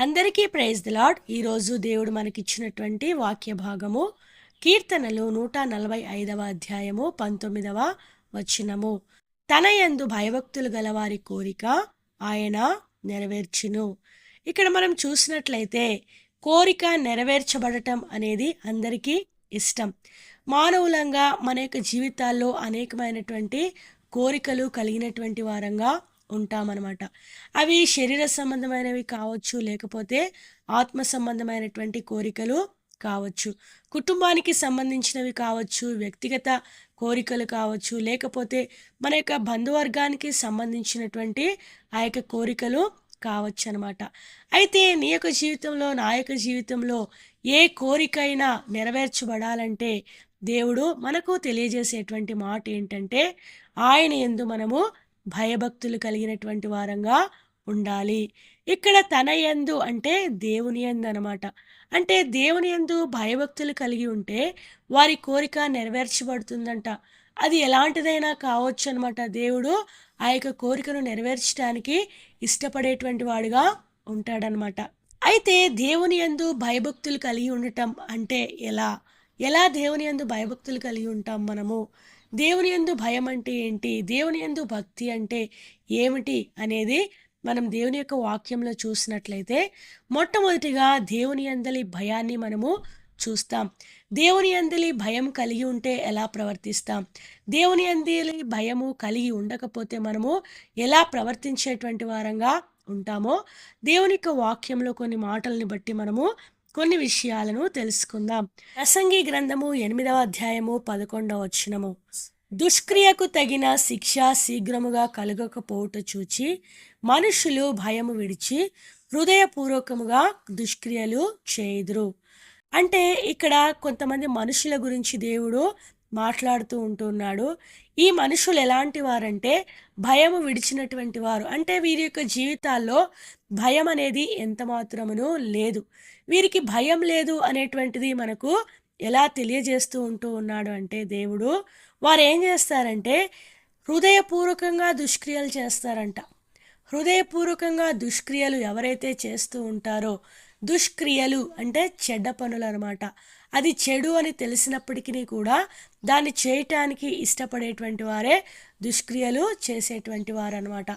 అందరికీ praise the lord. ఈరోజు దేవుడు మనకిచ్చినటువంటి వాక్య భాగము కీర్తనలు 145వ అధ్యాయము 19వ వచనము. తన యందు భయభక్తులు గలవారి కోరిక ఆయన నెరవేర్చును. ఇక్కడ మనం చూసినట్లయితే కోరిక నెరవేర్చబడటం అనేది అందరికీ ఇష్టం. మానవులంగా మన యొక్క జీవితాల్లో అనేకమైనటువంటి కోరికలు కలిగినటువంటి వారంగా ఉంటామన్నమాట. అవి శరీర సంబంధమైనవి కావచ్చు, లేకపోతే ఆత్మ సంబంధమైనటువంటి కోరికలు కావచ్చు, కుటుంబానికి సంబంధించినవి కావచ్చు, వ్యక్తిగత కోరికలు కావచ్చు, లేకపోతే మన యొక్క బంధువర్గానికి సంబంధించినటువంటి ఆ యొక్క కోరికలు కావచ్చు అనమాట. అయితే నీ యొక్క జీవితంలో, నా యొక్క జీవితంలో ఏ కోరికైనా నెరవేర్చబడాలంటే దేవుడు మనకు తెలియజేసేటువంటి మాట ఏంటంటే ఆయన యందు మనము భయభక్తులు కలిగినటువంటి వారంగా ఉండాలి. ఇక్కడ తన యందు అంటే దేవుని యందు అనమాట. అంటే దేవుని యందు భయభక్తులు కలిగి ఉంటే వారి కోరిక నెరవేర్చబడుతుందంట. అది ఎలాంటిదైనా కావచ్చు అనమాట. దేవుడు ఆ యొక్క కోరికను నెరవేర్చడానికి ఇష్టపడేటువంటి వాడుగా ఉంటాడనమాట. అయితే దేవుని యందు భయభక్తులు కలిగి ఉండటం అంటే ఎలా దేవుని యందు భయభక్తులు కలిగి ఉంటాం మనము? దేవుని యందు భయం అంటే ఏంటి? దేవుని యందు భక్తి అంటే ఏమిటి అనేది మనం దేవుని యొక్క వాక్యంలో చూసినట్లయితే మొట్టమొదటిగా దేవుని యందలి భయాన్ని మనము చూస్తాం. దేవుని యందలి భయం కలిగి ఉంటే ఎలా ప్రవర్తిస్తాం? దేవుని యందలి భయము కలిగి ఉండకపోతే మనము ఎలా ప్రవర్తించేటువంటి వారంగా ఉంటామో దేవుని యొక్క వాక్యంలో కొన్ని మాటల్ని బట్టి మనము కొన్ని విషయాలను తెలుసుకుందాం. ప్రసంగి గ్రంథము 8వ అధ్యాయము 11వ వచనము. దుష్క్రియకు తగిన శిక్ష శీఘ్రముగా కలగకపోవుట చూచి మనుషులు భయము విడిచి హృదయపూర్వకముగా దుష్క్రియలు చేయుదురు. అంటే ఇక్కడ కొంతమంది మనుషుల గురించి దేవుడు మాట్లాడుతూ ఉంటున్నాడు. ఈ మనుషులు ఎలాంటి వారంటే భయము విడిచినటువంటి వారు. అంటే వీరి యొక్క జీవితాల్లో భయం అనేది ఎంత మాత్రమును లేదు. వీరికి భయం లేదు అనేటువంటిది మనకు ఎలా తెలియజేస్తూ ఉన్నాడు అంటే దేవుడు వారు ఏం చేస్తారంటే హృదయపూర్వకంగా దుష్క్రియలు చేస్తారంట. హృదయపూర్వకంగా దుష్క్రియలు ఎవరైతే చేస్తూ ఉంటారో, దుష్క్రియలు అంటే చెడ్డ పనులు అనమాట. అది చెడు అని తెలిసినప్పటికీ కూడా దాన్ని చేయటానికి ఇష్టపడేటువంటి వారే దుష్క్రియలు చేసేటువంటి వారు అనమాట.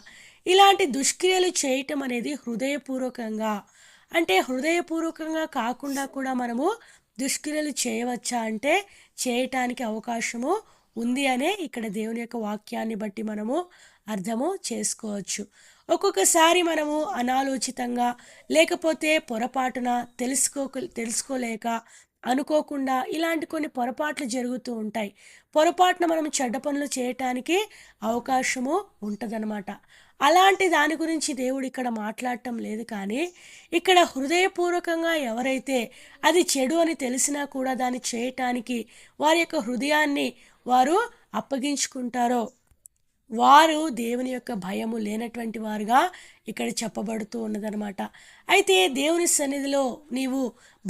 ఇలాంటి దుష్క్రియలు చేయటం అనేది హృదయపూర్వకంగా, అంటే హృదయపూర్వకంగా కాకుండా కూడా మనము దుష్క్రియలు చేయవచ్చా అంటే చేయటానికి అవకాశము ఉంది అనే ఇక్కడ దేవుని యొక్క వాక్యాన్ని బట్టి మనము అర్థము చేసుకోవచ్చు. ఒక్కొక్కసారి మనము అనాలోచితంగా, లేకపోతే పొరపాటున తెలుసుకోలేక, అనుకోకుండా ఇలాంటి కొన్ని పొరపాట్లు జరుగుతూ ఉంటాయి. పొరపాటున మనం చెడ్డ పనులు చేయటానికి అవకాశము ఉంటుందన్నమాట. అలాంటి దాని గురించి దేవుడు ఇక్కడ మాట్లాడటం లేదు. కానీ ఇక్కడ హృదయపూర్వకంగా ఎవరైతే అది చెడు అని తెలిసినా కూడా దాన్ని చేయటానికి వారి యొక్క హృదయాన్ని వారు అప్పగించుకుంటారో వారు దేవుని యొక్క భయము లేనటువంటి వారుగా ఇక్కడ చెప్పబడుతూ ఉన్నదనమాట. అయితే దేవుని సన్నిధిలో నీవు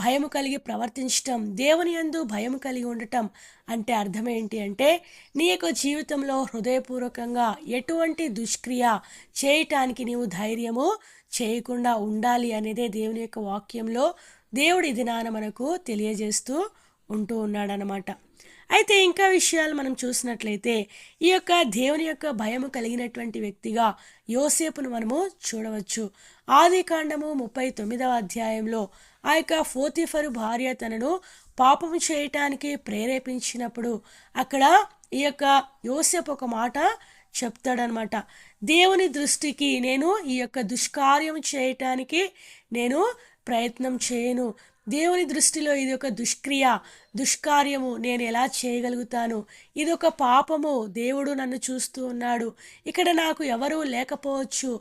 భయము కలిగి ప్రవర్తించటం, దేవుని యందు భయము కలిగి ఉండటం అంటే అర్థం ఏంటి అంటే నీ యొక్క జీవితంలో హృదయపూర్వకంగా ఎటువంటి దుష్క్రియ చేయటానికి నీవు ధైర్యము చేయకుండా ఉండాలి అనేదే దేవుని యొక్క వాక్యంలో దేవుడి దినాన మనకు తెలియజేస్తూ ఉన్నాడనమాట. అయితే ఇంకా విషయాలు మనం చూసినట్లయితే ఈ యొక్క దేవుని యొక్క భయము కలిగినటువంటి వ్యక్తిగా యోసేపును మనము చూడవచ్చు. ఆదికాండము 39వ అధ్యాయంలో ఆ యొక్క పోతీఫరు భార్య తనను పాపము చేయటానికి ప్రేరేపించినప్పుడు అక్కడ ఈ యొక్క యోసేపు ఒక మాట చెప్తాడనమాట. దేవుని దృష్టికి నేను ఈ యొక్క దుష్కార్యం చేయటానికి నేను ప్రయత్నం చేయను. దేవుని దృష్టిలో ఇది ఒక దుష్కార్యము, నేను ఎలా చేయగలుగుతాను? ఇది ఒక పాపము. దేవుడు నన్ను చూస్తూ ఉన్నాడు. ఇక్కడ నాకు ఎవరూ లేకపోవచ్చు.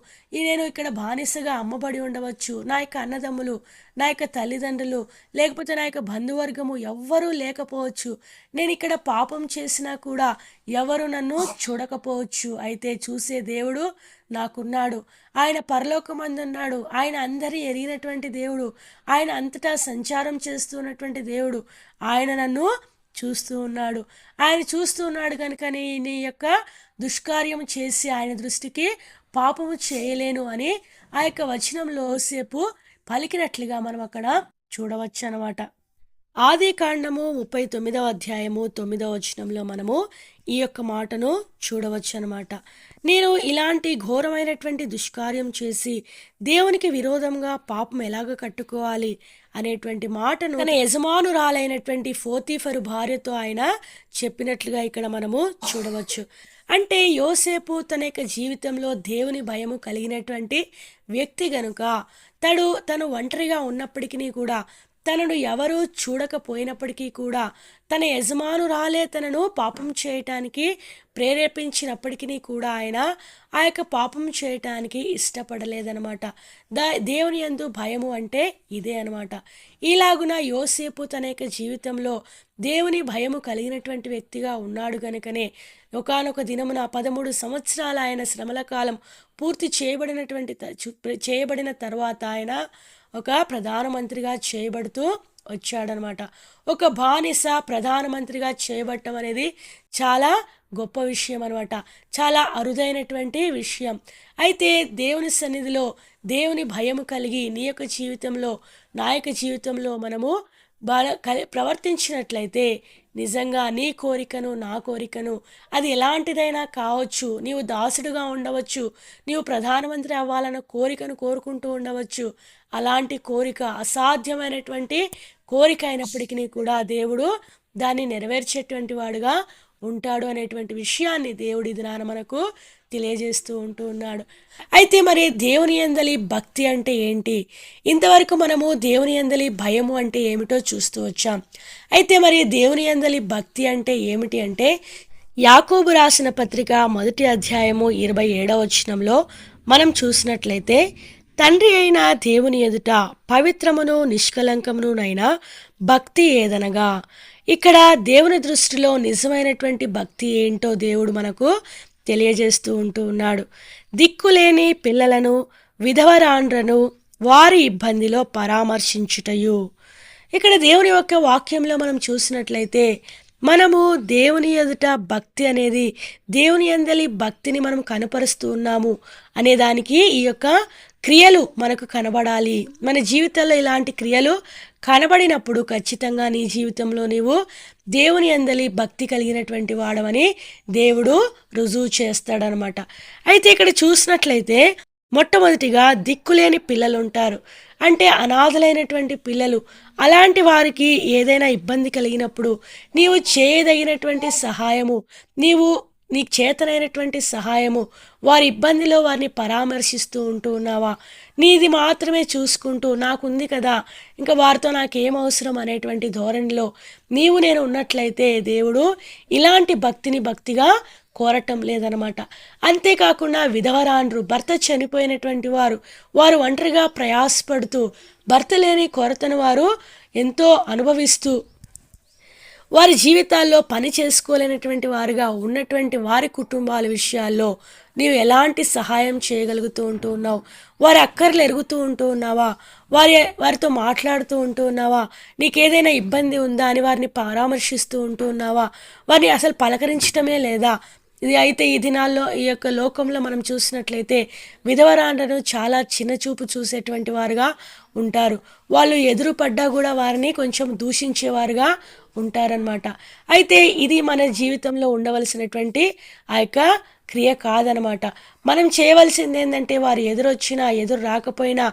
నేను ఇక్కడ బానిసగా అమ్మబడి ఉండవచ్చు. నా యొక్క అన్నదమ్ములు, నా యొక్క తల్లిదండ్రులు, లేకపోతే నా యొక్క బంధువర్గము ఎవ్వరూ లేకపోవచ్చు. నేను ఇక్కడ పాపం చేసినా కూడా ఎవరు నన్ను చూడకపోవచ్చు. అయితే చూసే దేవుడు నాకున్నాడు. ఆయన పరలోకమందున్నాడు. ఆయన అందరి ఎరిగినటువంటి దేవుడు. ఆయన అంతటా సంచారం చేస్తున్నటువంటి దేవుడు. ఆయన నన్ను చూస్తూ ఉన్నాడు. ఆయన చూస్తూ ఉన్నాడు కనుక నీ యొక్క దుష్కార్యం చేసి ఆయన దృష్టికి పాపము చేయలేను అని ఆ యొక్క వచనంలో యోసేపు పలికినట్లుగా మనం అక్కడ చూడవచ్చు అనమాట. ఆది కాండము 39వ అధ్యాయము 9వ వచనంలో మనము ఈ యొక్క మాటను చూడవచ్చు అనమాట. నేను ఇలాంటి ఘోరమైనటువంటి దుష్కార్యం చేసి దేవునికి విరోధంగా పాపం ఎలాగ కట్టుకోవాలి అనేటువంటి మాటను తన యజమానురాలైనటువంటి ఫోతీఫరు భార్యతో ఆయన చెప్పినట్లుగా ఇక్కడ మనము చూడవచ్చు. అంటే యోసేపు తన యొక్క జీవితంలో దేవుని భయము కలిగినటువంటి వ్యక్తి గనుక తను ఒంటరిగా ఉన్నప్పటికీ కూడా, తనను ఎవరూ చూడకపోయినప్పటికీ కూడా, తన యజమానురాలే తనను పాపం చేయటానికి ప్రేరేపించినప్పటికీ కూడా ఆయన ఆ యొక్క పాపం చేయటానికి ఇష్టపడలేదనమాట. దేవుని యందు భయము అంటే ఇదే అనమాట. ఇలాగున యోసేపు తన యొక్క జీవితంలో దేవుని భయము కలిగినటువంటి వ్యక్తిగా ఉన్నాడు గనుకనే ఒకానొక దినమున 13 సంవత్సరాల ఆయన శ్రమల కాలం పూర్తి చేయబడిన తర్వాత ఆయన ఒక ప్రధానమంత్రిగా చేయబడుతూ వచ్చాడనమాట. ఒక బానిస ప్రధానమంత్రిగా చేయబడటం అనేది చాలా గొప్ప విషయం అనమాట. చాలా అరుదైనటువంటి విషయం. అయితే దేవుని సన్నిధిలో దేవుని భయము కలిగి నీ యొక్క జీవితంలో, నా యొక్క జీవితంలో మనము ప్రవర్తించినట్లయితే నిజంగా నీ కోరికను, నా కోరికను, అది ఎలాంటిదైనా కావచ్చు. నీవు దాసుడుగా ఉండవచ్చు, నీవు ప్రధానమంత్రి అవ్వాలన్న కోరికను కోరుకుంటూ ఉండవచ్చు. అలాంటి కోరిక అసాధ్యమైనటువంటి కోరిక అయినప్పటికీ కూడా దేవుడు దాన్ని నెరవేర్చేటువంటి వాడుగా ఉంటాడు అనేటువంటి విషయాన్ని దేవుడి దినాన మనకు తెలియజేస్తూ ఉన్నాడు. అయితే మరి దేవుని యందలి భక్తి అంటే ఏంటి? ఇంతవరకు మనము దేవుని యందలి భయము అంటే ఏమిటో చూస్తూ వచ్చాం. అయితే మరి దేవుని యందలి భక్తి అంటే ఏమిటి అంటే, యాకోబు రాసిన పత్రిక 1వ అధ్యాయము 27వ వచనంలో మనం చూసినట్లయితే, తండ్రి అయిన దేవుని ఎదుట పవిత్రమును నిష్కలంకమునైన భక్తి ఏదనగా, ఇక్కడ దేవుని దృష్టిలో నిజమైనటువంటి భక్తి ఏంటో దేవుడు మనకు తెలియజేస్తూ ఉన్నాడు. దిక్కులేని పిల్లలను, విధవరాండ్రను వారి ఇబ్బందిలో పరామర్శించుటయు. ఇక్కడ దేవుని యొక్క వాక్యంలో మనం చూసినట్లయితే, మనము దేవుని ఎదుట భక్తి అనేది, దేవుని యందలి భక్తిని మనం కనపరుస్తూ ఉన్నాము అనేదానికి ఈ యొక్క క్రియలు మనకు కనబడాలి. మన జీవితంలో ఇలాంటి క్రియలు కనబడినప్పుడు ఖచ్చితంగా నీ జీవితంలో నీవు దేవుని యందలి భక్తి కలిగినటువంటి వాడవని దేవుడు రుజువు చేస్తాడనమాట. అయితే ఇక్కడ చూసినట్లయితే మొట్టమొదటిగా దిక్కులేని పిల్లలు ఉంటారు. అంటే అనాథలైనటువంటి పిల్లలు. అలాంటి వారికి ఏదైనా ఇబ్బంది కలిగినప్పుడు నీవు చేయదగినటువంటి సహాయము, నీకు చేతనైనటువంటి సహాయము, వారి ఇబ్బందిలో వారిని పరామర్శిస్తూ ఉన్నావా? నీది మాత్రమే చూసుకుంటూ నాకుంది కదా, ఇంకా వారితో నాకేం అవసరం అనేటువంటి ధోరణిలో నేను ఉన్నట్లయితే దేవుడు ఇలాంటి భక్తిగా కోరటం లేదనమాట. అంతేకాకుండా విధవరాండ్రు, భర్త చనిపోయినటువంటి వారు ఒంటరిగా ప్రయాసపడుతూ, భర్త లేని కొరతను వారు ఎంతో అనుభవిస్తూ, వారి జీవితాల్లో పని చేసుకోలేనటువంటి వారుగా ఉన్నటువంటి వారి కుటుంబాల విషయాల్లో నీవు ఎలాంటి సహాయం చేయగలుగుతూ ఉన్నావు? వారి అక్కర్లు ఎరుగుతూ ఉన్నావా? వారితో మాట్లాడుతూ ఉన్నావా? నీకేదైనా ఇబ్బంది ఉందా అని వారిని పరామర్శిస్తూ ఉన్నావా? వారిని అసలు పలకరించటమే లేదా? ఇది అయితే ఈ దినాల్లో ఈ యొక్క లోకంలో మనం చూసినట్లయితే విధవరాండ్రను చాలా చిన్నచూపు చూసేటువంటి వారుగా ఉంటారు. వాళ్ళు ఎదురుపడ్డా కూడా వారిని కొంచెం దూషించేవారుగా ఉంటారనమాట. అయితే ఇది మన జీవితంలో ఉండవలసినటువంటి ఆ యొక్క క్రియ కాదనమాట. మనం చేయవలసింది ఏంటంటే, వారు ఎదురొచ్చినా ఎదురు రాకపోయినా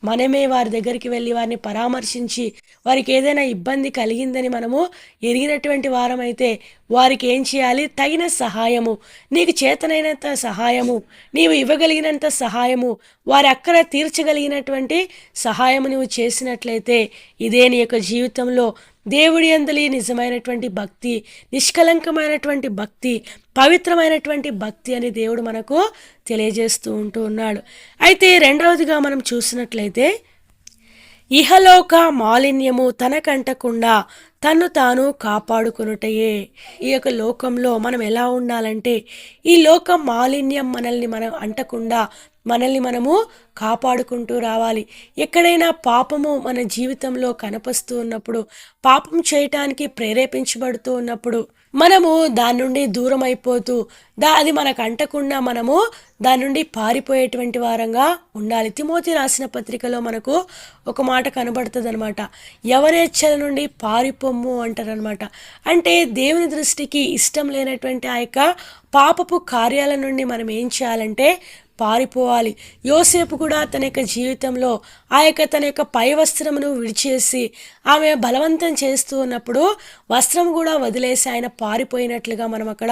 మనమే వారి దగ్గరికి వెళ్ళి వారిని పరామర్శించి, వారికి ఏదైనా ఇబ్బంది కలిగిందని మనము ఎరిగినటువంటి వారమైతే వారికి ఏం చేయాలి? తగిన సహాయము, నీకు చేతనైనంత సహాయము, నీవు ఇవ్వగలిగినంత సహాయము, వారి అక్కర తీర్చగలిగినటువంటి సహాయము నువ్వు చేసినట్లయితే ఇదే నీ యొక్క జీవితంలో దేవుడి యందలి నిజమైనటువంటి భక్తి, నిష్కలంకమైనటువంటి భక్తి, పవిత్రమైనటువంటి భక్తి అని దేవుడు మనకు తెలియజేస్తూ ఉన్నాడు. అయితే రెండవదిగా మనం చూసినట్లయితే, ఇహలోక మాలిన్యము తనకంటకుండా తను తాను కాపాడుకొనుటయే. ఈ యొక్క లోకంలో మనం ఎలా ఉండాలంటే, ఈ లోక మాలిన్యం మనం అంటకుండా మనల్ని మనము కాపాడుకుంటూ రావాలి. ఎక్కడైనా పాపము మన జీవితంలో కనపస్తూ ఉన్నప్పుడు, పాపం చేయటానికి ప్రేరేపించబడుతూ ఉన్నప్పుడు మనము దాని నుండి దూరం అయిపోతూ అది మనకు అంటకుండా మనము దాని నుండి పారిపోయేటువంటి వారంగా ఉండాలి. తిమోతి రాసిన పత్రికలో మనకు ఒక మాట కనబడుతుంది అనమాట. యవనేచ్ఛల నుండి పారిపోమ్ము అంటారనమాట. అంటే దేవుని దృష్టికి ఇష్టం లేనటువంటి ఆ యొక్క పాపపు కార్యాల నుండి మనం ఏం చేయాలంటే పారిపోవాలి. యోసేపు కూడా తన యొక్క జీవితంలో తన యొక్క పై వస్త్రమును విడిచేసి ఆమె బలవంతం చేస్తూ ఉన్నప్పుడు వస్త్రం కూడా వదిలేసి ఆయన పారిపోయినట్లుగా మనం అక్కడ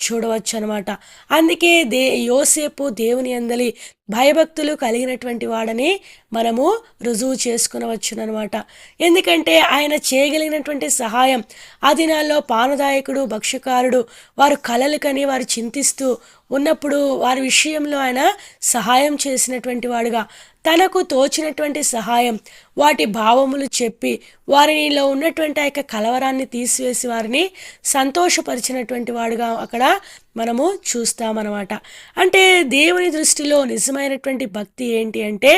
చూడవచ్చు అనమాట. అందుకే యోసేపు దేవుని యందలి భయభక్తులు కలిగినటువంటి వాడని మనము రుజువు చేసుకునవచ్చునమాట. ఎందుకంటే ఆయన చేయగలిగినటువంటి సహాయం ఆ దినాల్లో పానదాయకుడు, భక్ష్యకారుడు వారు కలలు కని వారు చింతిస్తూ ఉన్నప్పుడు వారి విషయంలో ఆయన సహాయం చేసినటువంటి వాడుగా, తనకు తోచినటువంటి సహాయం వాటి భావములు చెప్పి వారిలో ఉన్నటువంటి ఆ యొక్క కలవరాన్ని తీసివేసి వారిని సంతోషపరిచినటువంటి వాడుగా అక్కడ మనము చూస్తామన్నమాట. అంటే దేవుని దృష్టిలో నిజమైనటువంటి భక్తి ఏంటి అంటే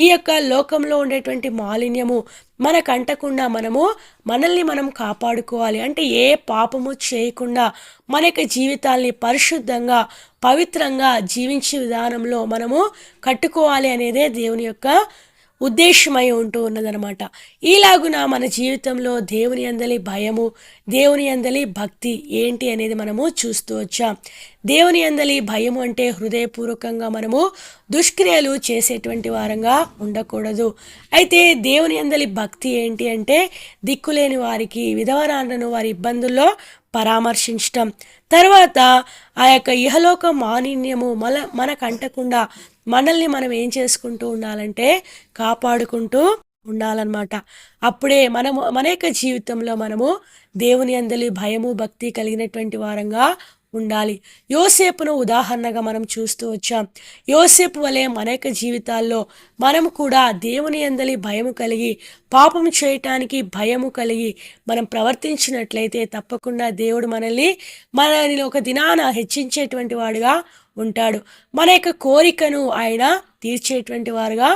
ఈ యొక్క లోకంలో ఉండేటువంటి మాలిన్యము మనకు అంటకుండా మనల్ని మనం కాపాడుకోవాలి. అంటే ఏ పాపము చేయకుండా మన యొక్క జీవితాల్ని పరిశుద్ధంగా పవిత్రంగా జీవించే విధానంలో మనము కట్టుకోవాలి అనేదే దేవుని యొక్క ఉద్దేశమై ఉంటూ ఉన్నదనమాట. ఈలాగున మన జీవితంలో దేవుని యందలి భయము, దేవుని యందలి భక్తి ఏంటి అనేది మనము చూస్తూ వచ్చాం. దేవుని యందలి భయము అంటే హృదయపూర్వకంగా మనము దుష్క్రియలు చేసేటువంటి వారంగా ఉండకూడదు. అయితే దేవుని యందలి భక్తి ఏంటి అంటే దిక్కులేని వారికి, విధవరాండ్లను వారి ఇబ్బందుల్లో పరామర్శించటం, తర్వాత ఆ యొక్క ఇహలోక మాలిన్యము మనకు అంటకుండా మనల్ని మనం ఏం చేసుకుంటూ ఉండాలంటే కాపాడుకుంటూ ఉండాలన్నమాట. అప్పుడే మన యొక్క జీవితంలో మనము దేవుని యందలి భయము భక్తి కలిగినటువంటి వారంగా ఉండాలి. యోసేపును ఉదాహరణగా మనం చూస్తూ వచ్చాం. యోసేపు వలె మన యొక్క జీవితాల్లో మనము కూడా దేవుని యందలి భయము కలిగి పాపం చేయటానికి భయము కలిగి మనం ప్రవర్తించినట్లయితే తప్పకుండా దేవుడు మనల్ని ఒక దినాన హెచ్చించేటువంటి వాడుగా ఉంటాడు. మన యొక్క కోరికను ఆయన తీర్చేటువంటి వారుగా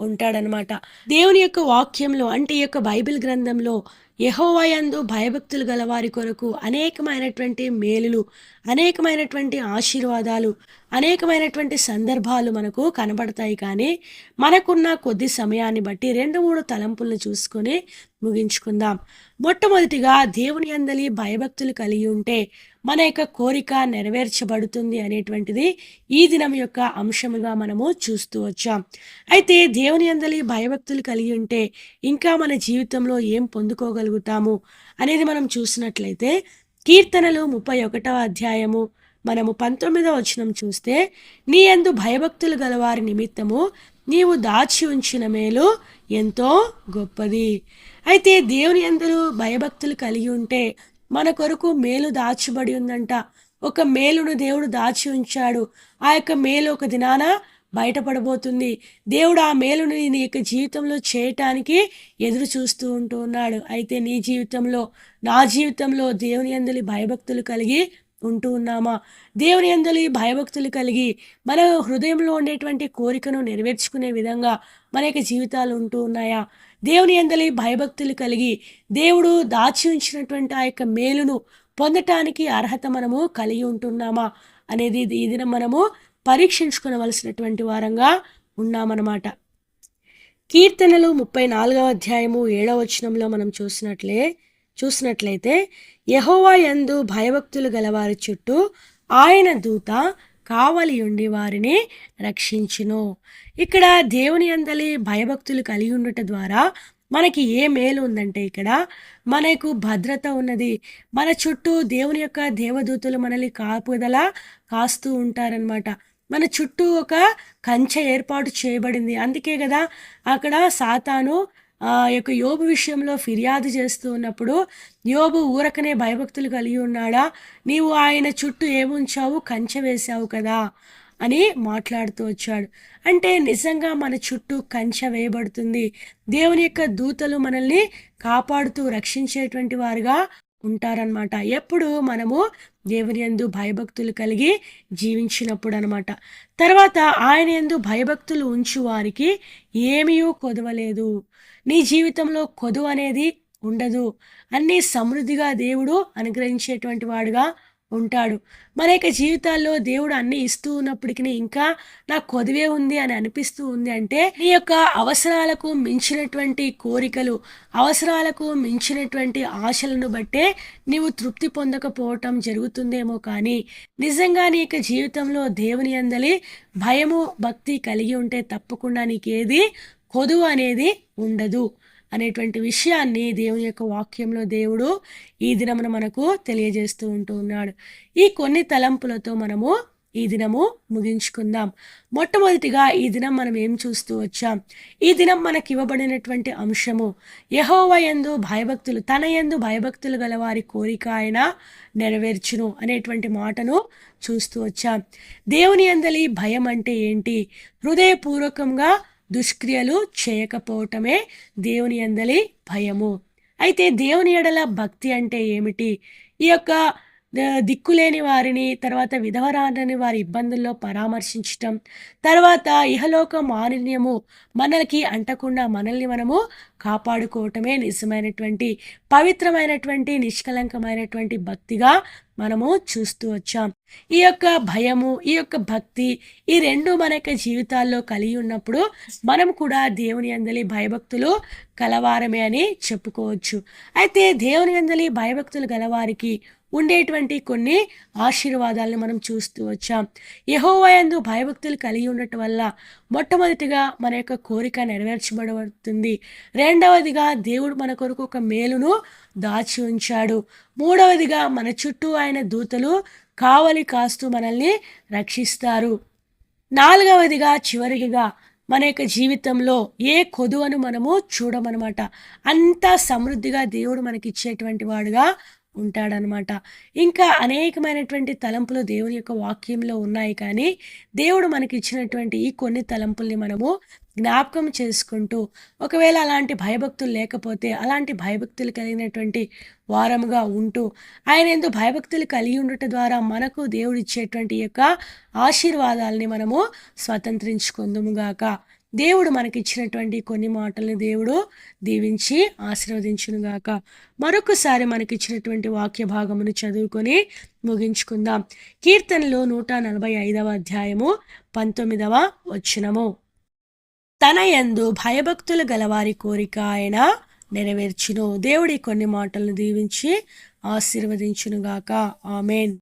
ఉంటాడనమాట. దేవుని యొక్క వాక్యంలో అంటే ఈ యొక్క బైబిల్ గ్రంథంలో యెహోవా యందు భయభక్తులు గల వారి కొరకు అనేకమైనటువంటి మేలులు, అనేకమైనటువంటి ఆశీర్వాదాలు, అనేకమైనటువంటి సందర్భాలు మనకు కనబడతాయి. కానీ మనకున్న కొద్ది సమయాన్ని బట్టి 2-3 తలంపులను చూసుకొని ముగించుకుందాం. మొట్టమొదటిగా దేవుని యందలి భయభక్తులు కలిగి ఉంటే మన యొక్క కోరిక నెరవేర్చబడుతుంది అనేటువంటిది ఈ దినం యొక్క అంశముగా మనము చూస్తూ వచ్చాం. అయితే దేవుని యందలి భయభక్తులు కలిగి ఉంటే ఇంకా మన జీవితంలో ఏం పొందుకోగలుగుతాము అనేది మనం చూసినట్లయితే కీర్తనలు 31వ అధ్యాయము మనము 19వ వచనం చూస్తే, నీ యందు భయభక్తులు గలవారి నిమిత్తము నీవు దాచి ఉంచిన మేలు ఎంతో గొప్పది. అయితే దేవుని యందు భయభక్తులు కలిగి ఉంటే మన కొరకు మేలు దాచబడి ఉందంట. ఒక మేలును దేవుడు దాచి ఉంచాడు. ఆ యొక్క మేలు ఒక దినాన బయటపడబోతుంది. దేవుడు ఆ మేలును నీ యొక్క జీవితంలో చేయటానికి ఎదురు చూస్తూ ఉంటూ ఉన్నాడు. అయితే నీ జీవితంలో, నా జీవితంలో దేవుని యందలి భయభక్తులు కలిగి ఉంటూ ఉన్నామా? దేవుని యందలి భయభక్తులు కలిగి మన హృదయంలో ఉండేటువంటి కోరికను నెరవేర్చుకునే విధంగా మన యొక్క జీవితాలు ఉంటూ ఉన్నాయా? దేవుని యందలి భయభక్తులు కలిగి దేవుడు దాచి ఉంచినటువంటి ఆ యొక్క మేలును పొందటానికి అర్హత మనము కలిగి ఉంటున్నామా అనేది ఈ దినం మనము పరీక్షించుకోవలసినటువంటి వారంగా ఉన్నామన్నమాట. కీర్తనలు 34వ అధ్యాయము 7వ వచనంలో మనం చూసినట్లయితే యెహోవా యందు భయభక్తులు గలవారి చుట్టూ ఆయన దూత కావలి ఉండి వారిని రక్షించును. ఇక్కడ దేవుని యందలి భయభక్తులు కలిగి ఉండటం ద్వారా మనకి ఏ మేలు ఉందంటే ఇక్కడ మనకు భద్రత ఉన్నది. మన చుట్టూ దేవుని యొక్క దేవదూతలు మనల్ని కాపుదల కాస్తూ ఉంటారనమాట. మన చుట్టూ ఒక కంచె ఏర్పాటు చేయబడింది. అందుకే కదా అక్కడ సాతాను యొక్క యోబు విషయంలో ఫిర్యాదు చేస్తూ ఉన్నప్పుడు, యోబు ఊరకనే భయభక్తులు కలిగి ఉన్నాడా, నీవు ఆయన చుట్టూ ఏముంచావు, కంచె వేశావు కదా అని మాట్లాడుతూ వచ్చాడు. అంటే నిజంగా మన చుట్టూ కంచె వేయబడుతుంది. దేవుని యొక్క దూతలు మనల్ని కాపాడుతూ రక్షించేటువంటి వారుగా ఉంటారనమాట. ఎప్పుడు మనము దేవుని యందు భయభక్తులు కలిగి జీవించినప్పుడు అనమాట. తర్వాత ఆయన యందు భయభక్తులు ఉంచు వారికి ఏమీ కొదవలేదు. నీ జీవితంలో కొదువ అనేది ఉండదు. అన్నీ సమృద్ధిగా దేవుడు అనుగ్రహించేటువంటి వాడుగా ఉంటాడు. మన యొక్క జీవితాల్లో దేవుడు అన్నీ ఇస్తూ ఉన్నప్పటికిని ఇంకా నాకు కొదువే ఉంది అని అనిపిస్తూ ఉంది అంటే, నీ యొక్క అవసరాలకు మించినటువంటి కోరికలు, అవసరాలకు మించినటువంటి ఆశలను బట్టే నీవు తృప్తి పొందకపోవటం జరుగుతుందేమో కానీ, నిజంగా నీ యొక్క జీవితంలో దేవుని యందలి భయము, భక్తి కలిగి ఉంటే తప్పకుండా నీకేది కొదువు అనేది ఉండదు అనేటువంటి విషయాన్ని దేవుని యొక్క వాక్యంలో దేవుడు ఈ దినమున మనకు తెలియజేస్తూ ఉంటూ ఉన్నాడు. ఈ కొన్ని తలంపులతో మనము ఈ దినము ముగించుకుందాం. మొట్టమొదటిగా ఈ దినం మనం ఏం చూస్తూ వచ్చాం? ఈ దినం మనకి ఇవ్వబడినటువంటి అంశము యెహోవా యందు భయభక్తులు, తన యందు భయభక్తులు గల వారి కోరిక ఆయన నెరవేర్చును అనేటువంటి మాటను చూస్తూ వచ్చాం. దేవుని యందలి భయం అంటే ఏంటి? హృదయపూర్వకంగా దుష్క్రియలు చేయకపోవటమే దేవుని యందలి భయము. అయితే దేవుని ఎడల భక్తి అంటే ఏమిటి? ఈ యొక్క దిక్కులేని వారిని, తర్వాత విధవరాలని వారి ఇబ్బందుల్లో పరామర్శించటం, తర్వాత ఇహలోక మాలిన్యము మనకి అంటకుండా మనల్ని మనము కాపాడుకోవటమే నిజమైనటువంటి పవిత్రమైనటువంటి నిష్కలంకమైనటువంటి భక్తిగా మనము చూస్తూ వచ్చాం. ఈ యొక్క భయము, ఈ యొక్క భక్తి, ఈ రెండు మన యొక్క జీవితాల్లో కలిగి ఉన్నప్పుడు మనం కూడా దేవుని యందలి భయభక్తులు కలవారమే అని చెప్పుకోవచ్చు. అయితే దేవుని యందలి భయభక్తులు గలవారికి ఉండేటువంటి కొన్ని ఆశీర్వాదాలను మనం చూస్తూ వచ్చాం. యెహోవా యందు భయభక్తులు కలిగి ఉండటం వల్ల మొట్టమొదటిగా మన యొక్క కోరిక నెరవేర్చబడుతుంది. రెండవదిగా దేవుడు మన కొరకు ఒక మేలును దాచి ఉంచాడు. మూడవదిగా మన చుట్టూ ఆయన దూతలు కావలి కాస్తూ మనల్ని రక్షిస్తారు. నాలుగవదిగా చివరిగా మన యొక్క జీవితంలో ఏ కొదువను మనము చూడమనమాట. అంతా సమృద్ధిగా దేవుడు మనకిచ్చేటువంటి వాడుగా ఉంటాడనమాట. ఇంకా అనేకమైనటువంటి తలంపులు దేవుని యొక్క వాక్యంలో ఉన్నాయి. కానీ దేవుడు మనకిచ్చినటువంటి ఈ కొన్ని తలంపుల్ని మనము జ్ఞాపకం చేసుకుంటూ, ఒకవేళ అలాంటి భయభక్తులు లేకపోతే అలాంటి భయభక్తులు కలిగినటువంటి వారముగా ఉంటూ, ఆయన యందు భయభక్తులు కలిగి ఉండటం ద్వారా మనకు దేవుడు ఇచ్చేటువంటి యొక్క ఆశీర్వాదాలని మనము స్వతంత్రించుకుందుముగాక. దేవుడు మనకిచ్చినటువంటి కొన్ని మాటల్ని దేవుడు దీవించి ఆశీర్వదించునుగాక. మరొకసారి మనకిచ్చినటువంటి వాక్య భాగమును చదువుకొని ముగించుకుందాం. కీర్తనలు 145వ అధ్యాయము 19వ వచనము. తన యందు భయభక్తులు గలవారి కోరిక ఆయన నెరవేర్చును. దేవుడి కొన్ని మాటలను దీవించి ఆశీర్వదించునుగాక. ఆమేన్.